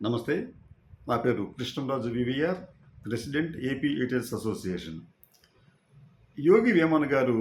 నమస్తే. నా పేరు Krishnamraju VVR, president AP editors association. Yogi Vemana గారు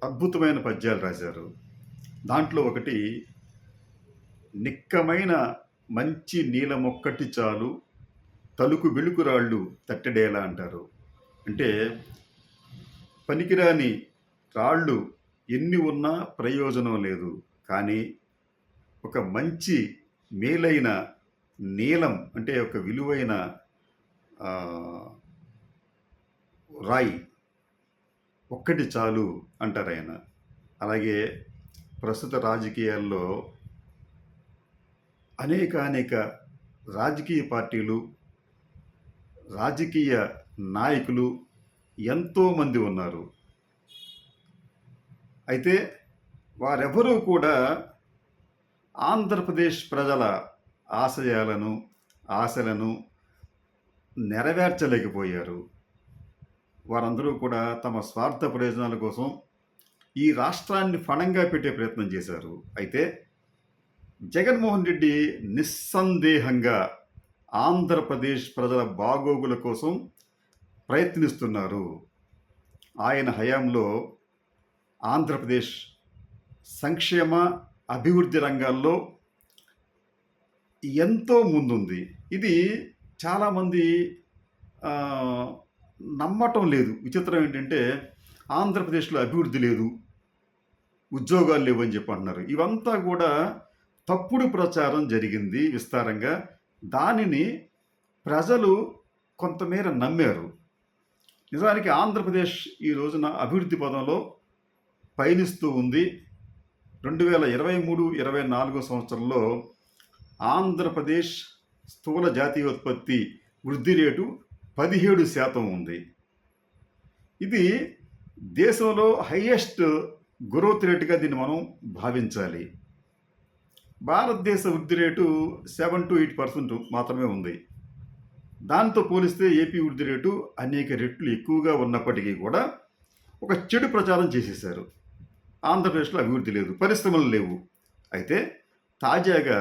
అద్భుతమైన పద్యాలు రాశారు. దాంట్లో ఒకటి, నిక్కమైన మంచి నీలమొక్కటి చాలు తలుకు వెలుకురాళ్ళు తట్టెడేలా అంటారు. అంటే పనికిరాని రాళ్ళు ఎన్ని ఉన్నా ప్రయోజనం లేదు, కానీ ఒక మంచి మేలైన నీలం అంటే ఒక విలువైన ఆ, రాయి ఒక్కటి చాలు అంటారు ఆయన. అలాగే ప్రస్తుత రాజకీయాల్లో అనేక రాజకీయ పార్టీలు, రాజకీయ నాయకులు ఎంతోమంది ఉన్నారు. అయితే వారెవరూ కూడా ఆంధ్రప్రదేశ్ ప్రజల ఆశయాలను, ఆశలను నెరవేర్చలేకపోయారు. వారందరూ కూడా తమ స్వార్థ ప్రయోజనాల కోసం ఈ రాష్ట్రాన్ని ఫణంగా పెట్టే ప్రయత్నం చేశారు. అయితే జగన్మోహన్ రెడ్డి నిస్సందేహంగా ఆంధ్రప్రదేశ్ ప్రజల బాగోగుల కోసం ప్రయత్నిస్తున్నారు. ఆయన హయాంలో ఆంధ్రప్రదేశ్ సంక్షేమ అభివృద్ధి రంగాల్లో ఎంతో ముందుంది. ఇది చాలామంది నమ్మటం లేదు. విచిత్రం ఏంటంటే, ఆంధ్రప్రదేశ్లో అభివృద్ధి లేదు, ఉద్యోగాలు లేవు అని చెప్పి అంటున్నారు. ఇవంతా కూడా తప్పుడు ప్రచారం జరిగింది విస్తారంగా. దానిని ప్రజలు కొంతమేర నమ్మారు. నిజానికి ఆంధ్రప్రదేశ్ ఈ రోజున అభివృద్ధి పదంలో పయనిస్తూ ఉంది. 2023-24 సంవత్సరంలో ఆంధ్రప్రదేశ్ స్థూల జాతీయోత్పత్తి వృద్ధి రేటు 17% ఉంది. ఇది దేశంలో హైయెస్ట్ గ్రోత్ రేటుగా దీన్ని మనం భావించాలి. భారతదేశ వృద్ధి రేటు 7 to 8% మాత్రమే ఉంది. దాంతో పోలిస్తే ఏపీ వృద్ధి రేటు అనేక రెట్లు ఎక్కువగా ఉన్నప్పటికీ కూడా ఒక చెడు ప్రచారం చేసేశారు. ఆంధ్రప్రదేశ్లో అభివృద్ధి లేదు, పరిశ్రమలు లేవు. అయితే తాజాగా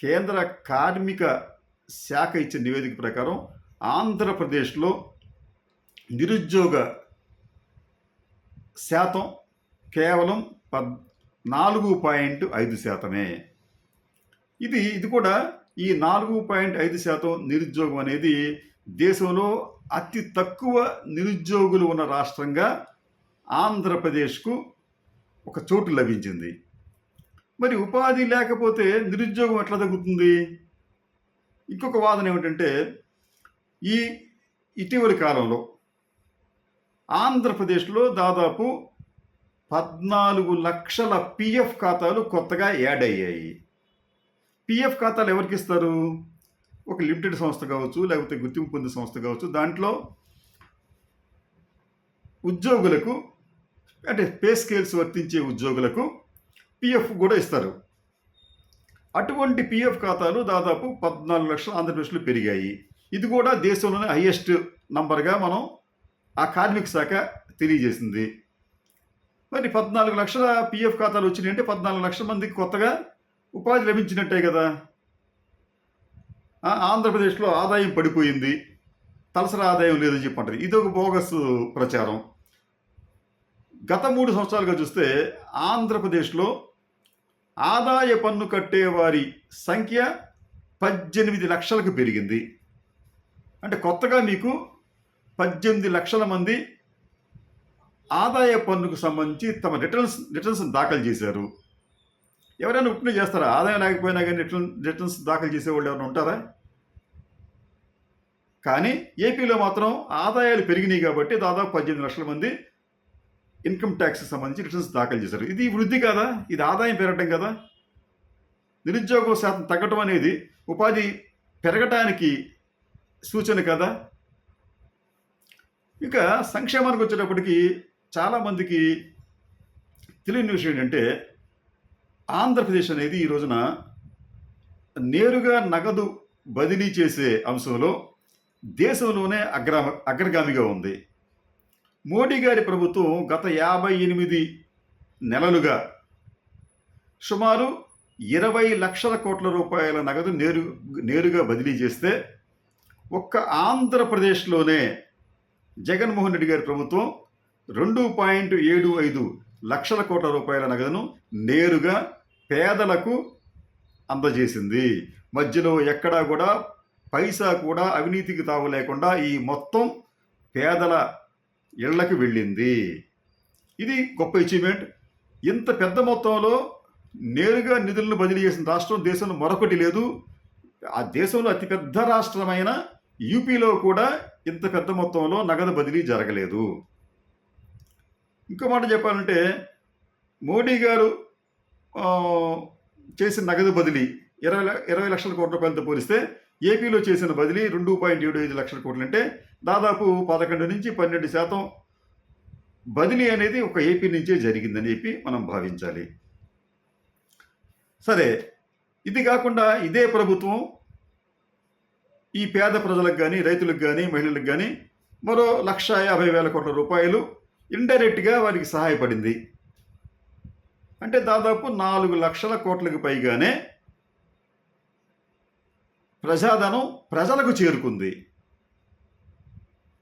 కేంద్ర కార్మిక శాఖ ఇచ్చిన నివేదిక ప్రకారం ఆంధ్రప్రదేశ్లో నిరుద్యోగ శాతం కేవలం 4.5%. ఇది కూడా ఈ 4.5% నిరుద్యోగం అనేది దేశంలో అతి తక్కువ నిరుద్యోగులు ఉన్న రాష్ట్రంగా ఆంధ్రప్రదేశ్కు ఒక చోటు లభించింది. మరి ఉపాధి లేకపోతే నిరుద్యోగం ఎట్లా తగ్గుతుంది? ఇంకొక వాదన ఏమిటంటే, ఈ ఇటీవలి కాలంలో ఆంధ్రప్రదేశ్లో దాదాపు 14 లక్షల పిఎఫ్ ఖాతాలు కొత్తగా యాడ్ అయ్యాయి. పిఎఫ్ ఖాతాలు ఎవరికి ఇస్తారు? ఒక లిమిటెడ్ సంస్థ కావచ్చు, లేకపోతే గుర్తింపు పొందిన సంస్థ కావచ్చు. దాంట్లో ఉద్యోగులకు, అంటే పే స్కేల్స్ వర్తించే ఉద్యోగులకు పిఎఫ్ కూడా ఇస్తారు. అటువంటి పిఎఫ్ ఖాతాలు దాదాపు 14 లక్షలు ఆంధ్రప్రదేశ్లో పెరిగాయి. ఇది కూడా దేశంలోనే హైయెస్ట్ నంబర్గా మనం ఆ కార్మిక శాఖ తెలియజేసింది. మరి 14 లక్షల పిఎఫ్ ఖాతాలు వచ్చినాయంటే 14 లక్షల మందికి కొత్తగా ఉపాధి లభించినట్టే కదా. ఆంధ్రప్రదేశ్లో ఆదాయం పడిపోయింది, తలసరి ఆదాయం లేదని చెప్పంటారు. ఇది ఒక బోగస్ ప్రచారం. గత 3 సంవత్సరాలుగా చూస్తే ఆంధ్రప్రదేశ్లో ఆదాయ పన్ను కట్టేవారి సంఖ్య 18 లక్షలకు పెరిగింది. అంటే కొత్తగా మీకు 18 లక్షల మంది ఆదాయ పన్నుకు సంబంధించి తమ రిటర్న్స్ దాఖలు చేశారు. ఎవరైనా ఉప్పునే చేస్తారా? ఆదాయం లేకపోయినా కానీ రిటర్న్స్ దాఖలు చేసేవాళ్ళు ఎవరైనా ఉంటారా? కానీ ఏపీలో మాత్రం ఆదాయాలు పెరిగినాయి కాబట్టి దాదాపు 18 లక్షల మంది ఇన్కమ్ ట్యాక్స్కి సంబంధించి రిటర్న్స్ దాఖలు చేశారు. ఇది వృద్ధి కాదా? ఇది ఆదాయం పెరగటం కదా. నిరుద్యోగ శాతం తగ్గటం అనేది ఉపాధి పెరగటానికి సూచన కదా. ఇంకా సంక్షేమానికి వచ్చేటప్పటికి చాలామందికి తెలియని విషయం ఏంటంటే, ఆంధ్రప్రదేశ్ అనేది ఈ రోజున నేరుగా నగదు బదిలీ చేసే అంశంలో దేశంలోనే అగ్రగామిగా ఉంది. మోడీ గారి ప్రభుత్వం గత 58 నెలలుగా సుమారు 20 లక్షల కోట్ల రూపాయల నగదు నేరుగా బదిలీ చేస్తే ఒక్క ఆంధ్రప్రదేశ్లోనే జగన్మోహన్ రెడ్డి గారి ప్రభుత్వం 2.75 లక్షల కోట్ల రూపాయల నగదును నేరుగా పేదలకు అందజేసింది. మధ్యలో ఎక్కడా కూడా పైసా కూడా అవినీతికి తావు లేకుండా ఈ మొత్తం పేదల ఇళ్లకు వెళ్ళింది. ఇది గొప్ప అచీవ్మెంట్. ఇంత పెద్ద మొత్తంలో నేరుగా నిధులను బదిలీ చేసిన రాష్ట్రం దేశంలో మరొకటి లేదు. ఆ దేశంలో అతిపెద్ద రాష్ట్రమైన యూపీలో కూడా ఇంత పెద్ద మొత్తంలో నగదు బదిలీ జరగలేదు. ఇంకో మాట చెప్పాలంటే మోడీ గారు చేసిన నగదు బదిలీ 20 లక్షల కోట్ల రూపాయలతో పోలిస్తే ఏపీలో చేసిన బదిలీ 2.75 లక్షల కోట్లు, అంటే దాదాపు 11 నుంచి 12% బదిలీ అనేది ఒక ఏపీ నుంచే జరిగిందని చెప్పి మనం భావించాలి. సరే, ఇది కాకుండా ఇదే ప్రభుత్వం ఈ పేద ప్రజలకు కానీ, రైతులకు కానీ, మహిళలకు కానీ మరో 1,50,000 కోట్ల రూపాయలు ఇండైరెక్ట్గా వారికి సహాయపడింది. అంటే దాదాపు 4 లక్షల కోట్లకు పైగానే ప్రజాధనం ప్రజలకు చేరుకుంది.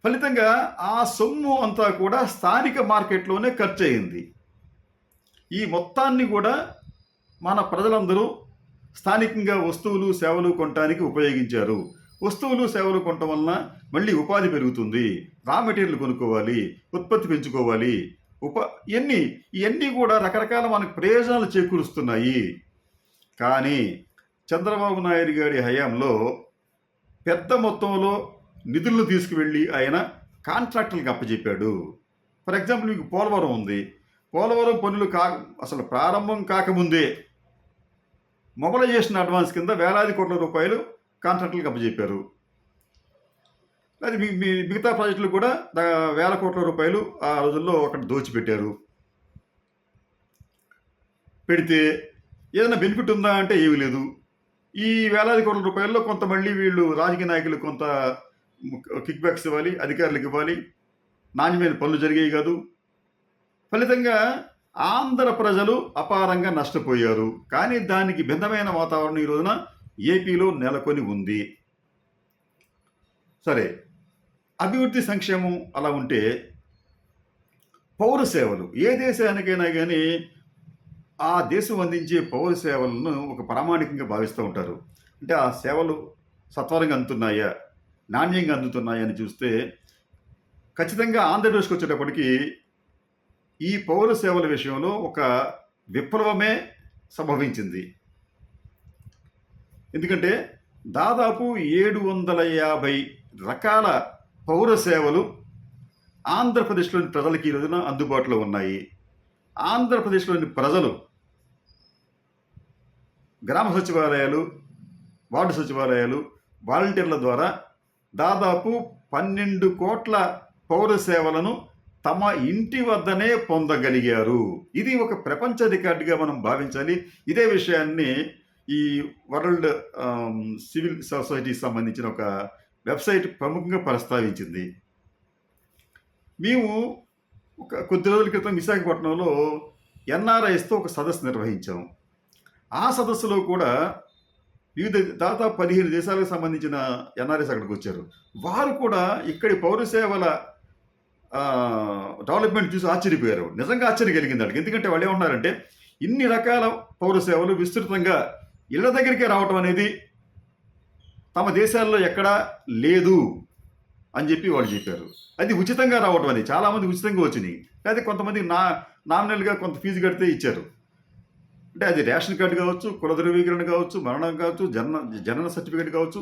ఫలితంగా ఆ సొమ్ము అంతా కూడా స్థానిక మార్కెట్లోనే ఖర్చు అయింది. ఈ మొత్తాన్ని కూడా మన ప్రజలందరూ స్థానికంగా వస్తువులు సేవలు కొనడానికి ఉపయోగించారు. వస్తువులు సేవలు కొనటం వలన మళ్ళీ ఉపాధి పెరుగుతుంది, రా మెటీరియల్ కొనుక్కోవాలి, ఉత్పత్తి పెంచుకోవాలి, ఇవన్నీ కూడా రకరకాల మనకు ప్రయోజనాలు చేకూరుస్తున్నాయి. కానీ చంద్రబాబు నాయుడు గారి హయాంలో పెద్ద మొత్తంలో నిధులను తీసుకువెళ్ళి ఆయన కాంట్రాక్టర్లకు అప్పచెప్పాడు. ఫర్ ఎగ్జాంపుల్, మీకు పోలవరం ఉంది. పోలవరం పనులు అసలు ప్రారంభం కాకముందే మొబలైజేషన్ అడ్వాన్స్ కింద వేలాది కోట్ల రూపాయలు కాంట్రాక్టర్లకు అప్పచెప్పారు. అది మిగతా ప్రాజెక్టులు కూడా వేల కోట్ల రూపాయలు ఆ రోజుల్లో అక్కడ దోచిపెట్టారు. పెడితే ఏదైనా బెనిఫిట్ ఉందా అంటే ఏమీ లేదు. ఈ వేలాది కోట్ల రూపాయల్లో కొంత మళ్ళీ వీళ్ళు రాజకీయ నాయకులు కొంత కిక్ బ్యాక్స్ ఇవ్వాలి, అధికారులకు ఇవ్వాలి, నాణ్యమైన పనులు జరిగేవి కాదు. ఫలితంగా ఆంధ్ర ప్రజలు అపారంగా నష్టపోయారు. కానీ దానికి భిన్నమైన వాతావరణం ఈ రోజున ఏపీలో నెలకొని ఉంది. సరే, అభివృద్ధి సంక్షేమం అలా ఉంటే పౌర సేవలు, ఏ దేశానికైనా కానీ ఆ దేశం అందించే పౌర సేవలను ఒక ప్రామాణికంగా భావిస్తూ ఉంటారు. అంటే ఆ సేవలు సత్వరంగా అందుతున్నాయా, నాణ్యంగా అందుతున్నాయా అని చూస్తే ఖచ్చితంగా ఆంధ్రప్రదేశ్కి వచ్చేటప్పటికి ఈ పౌర సేవల విషయంలో ఒక విప్లవమే సంభవించింది. ఎందుకంటే దాదాపు 750 రకాల పౌర సేవలు ఆంధ్రప్రదేశ్లోని ప్రజలకి ఈ రోజున అందుబాటులో ఉన్నాయి. ఆంధ్రప్రదేశ్లోని ప్రజలు గ్రామ సచివాలయాలు, వార్డు సచివాలయాలు, వాలంటీర్ల ద్వారా దాదాపు 12 కోట్ల పౌర సేవలను తమ ఇంటి వద్దనే పొందగలిగారు. ఇది ఒక ప్రపంచ రికార్డుగా మనం భావించాలి. ఇదే విషయాన్ని ఈ వరల్డ్ సివిల్ సొసైటీకి సంబంధించిన ఒక వెబ్సైట్ ప్రముఖంగా ప్రస్తావించింది. మేము కొద్ది రోజుల క్రితం విశాఖపట్నంలో ఎన్ఆర్ఐస్తో ఒక సదస్సు నిర్వహించాం. ఆ సదస్సులో కూడా దాదాపు 15 దేశాలకు సంబంధించిన ఎన్ఆర్ఐస్ అక్కడికి వచ్చారు. వారు కూడా ఇక్కడి పౌర సేవల డెవలప్మెంట్ చూసి ఆశ్చర్యపోయారు. నిజంగా ఆశ్చర్యం కలిగింది వాళ్ళకి. ఎందుకంటే వాళ్ళు ఏమన్నారంటే, ఇన్ని రకాల పౌర సేవలు విస్తృతంగా ఇళ్ల దగ్గరికే రావటం అనేది తమ దేశాల్లో ఎక్కడా లేదు అని చెప్పి వాళ్ళు చెప్పారు. అది ఉచితంగా రావటం అని. చాలామంది ఉచితంగా వచ్చినాయి, అయితే కొంతమంది నామినల్గా కొంత ఫీజు కడితే ఇచ్చారు. అంటే అది రేషన్ కార్డు కావచ్చు, కుల ధృవీకరణ కావచ్చు, మరణం కావచ్చు, జనన సర్టిఫికేట్ కావచ్చు.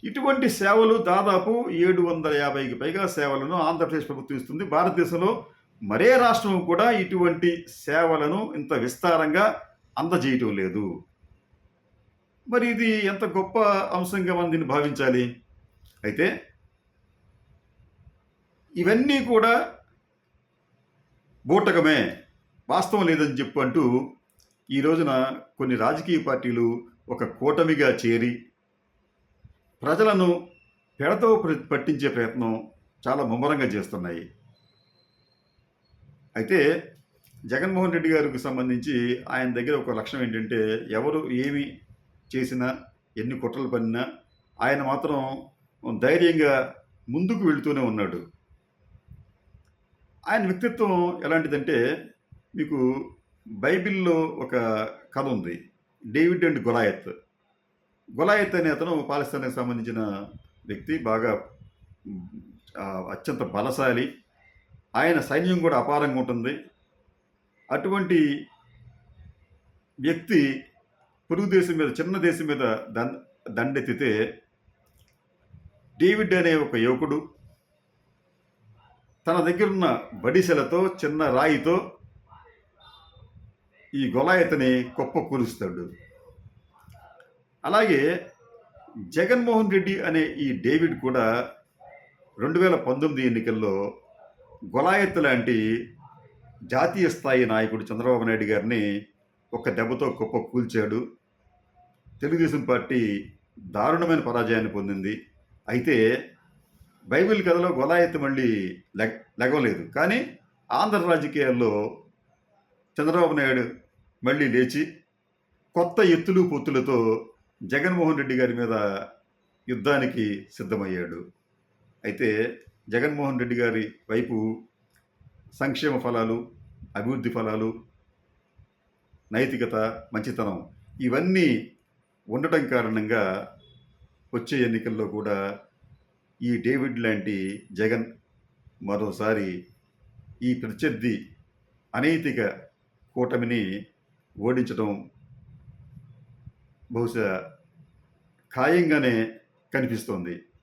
ఇటువంటి సేవలు దాదాపు 750కి పైగా సేవలను ఆంధ్రప్రదేశ్ ప్రభుత్వం ఇస్తుంది. భారతదేశంలో మరే రాష్ట్రం కూడా ఇటువంటి సేవలను ఇంత విస్తారంగా అందజేయటం లేదు. మరి ఇది ఎంత గొప్ప అంశంగా మనం దీన్ని భావించాలి. అయితే ఇవన్నీ కూడా బూటకమే, వాస్తవం లేదని చెప్పంటూ ఈ రోజున కొన్ని రాజకీయ పార్టీలు ఒక కూటమిగా చేరి ప్రజలను పెడతో పట్టించే ప్రయత్నం చాలా ముమ్మరంగా చేస్తున్నాయి. అయితే జగన్మోహన్ రెడ్డి గారికి సంబంధించి ఆయన దగ్గర ఒక లక్షణం ఏంటంటే, ఎవరు ఏమి చేసినా, ఎన్ని కుట్రలు పన్నినా, ఆయన మాత్రం ధైర్యంగా ముందుకు వెళ్తూనే ఉన్నాడు. ఆయన వ్యక్తిత్వం ఎలాంటిదంటే, మీకు బైబిల్‌లో ఒక కథ ఉంది. 'David and Goliath.' గొలాయత్ అనే అతను పాలస్తీనాకి సంబంధించిన వ్యక్తి. బాగా హ్మ్, అత్యంత బలశాలి. ఆయన సైన్యం కూడా అపారంగా ఉంటుంది. అటువంటి వ్యక్తి పొరుగు దేశం మీద, చిన్న దేశం మీద దండెత్తితే, డేవిడ్ అనే ఒక యువకుడు తన దగ్గరున్న బడిసెలతో, చిన్న రాయితో ఈ గొలాయతని కుప్పకూలుస్తాడు. అలాగే జగన్మోహన్ రెడ్డి అనే ఈ డేవిడ్ కూడా 2019 ఎన్నికల్లో గొలాయత్ లాంటి జాతీయ స్థాయి నాయకుడు చంద్రబాబు నాయుడు గారిని ఒక దెబ్బతో కుప్పకూల్చాడు. తెలుగుదేశం పార్టీ దారుణమైన పరాజయాన్ని పొందింది. అయితే బైబిల్ కథలో గొలాయత్ మళ్ళీ లెగవలేదు. కానీ ఆంధ్ర రాజకీయాల్లో చంద్రబాబు నాయుడు మళ్ళీ లేచి కొత్త ఎత్తులు పొత్తులతో జగన్మోహన్ రెడ్డి గారి మీద యుద్ధానికి సిద్ధమయ్యాడు. అయితే జగన్మోహన్ రెడ్డి గారి వైపు సంక్షేమ ఫలాలు, అభివృద్ధి ఫలాలు, నైతికత, మంచితనం ఇవన్నీ ఉండటం కారణంగా వచ్చే ఎన్నికల్లో కూడా ఈ డేవిడ్ లాంటి జగన్ మరోసారి ఈ ప్రత్యర్థి అనైతిక కూటమిని ఓడించడం బహుశా ఖాయంగానే కనిపిస్తోంది.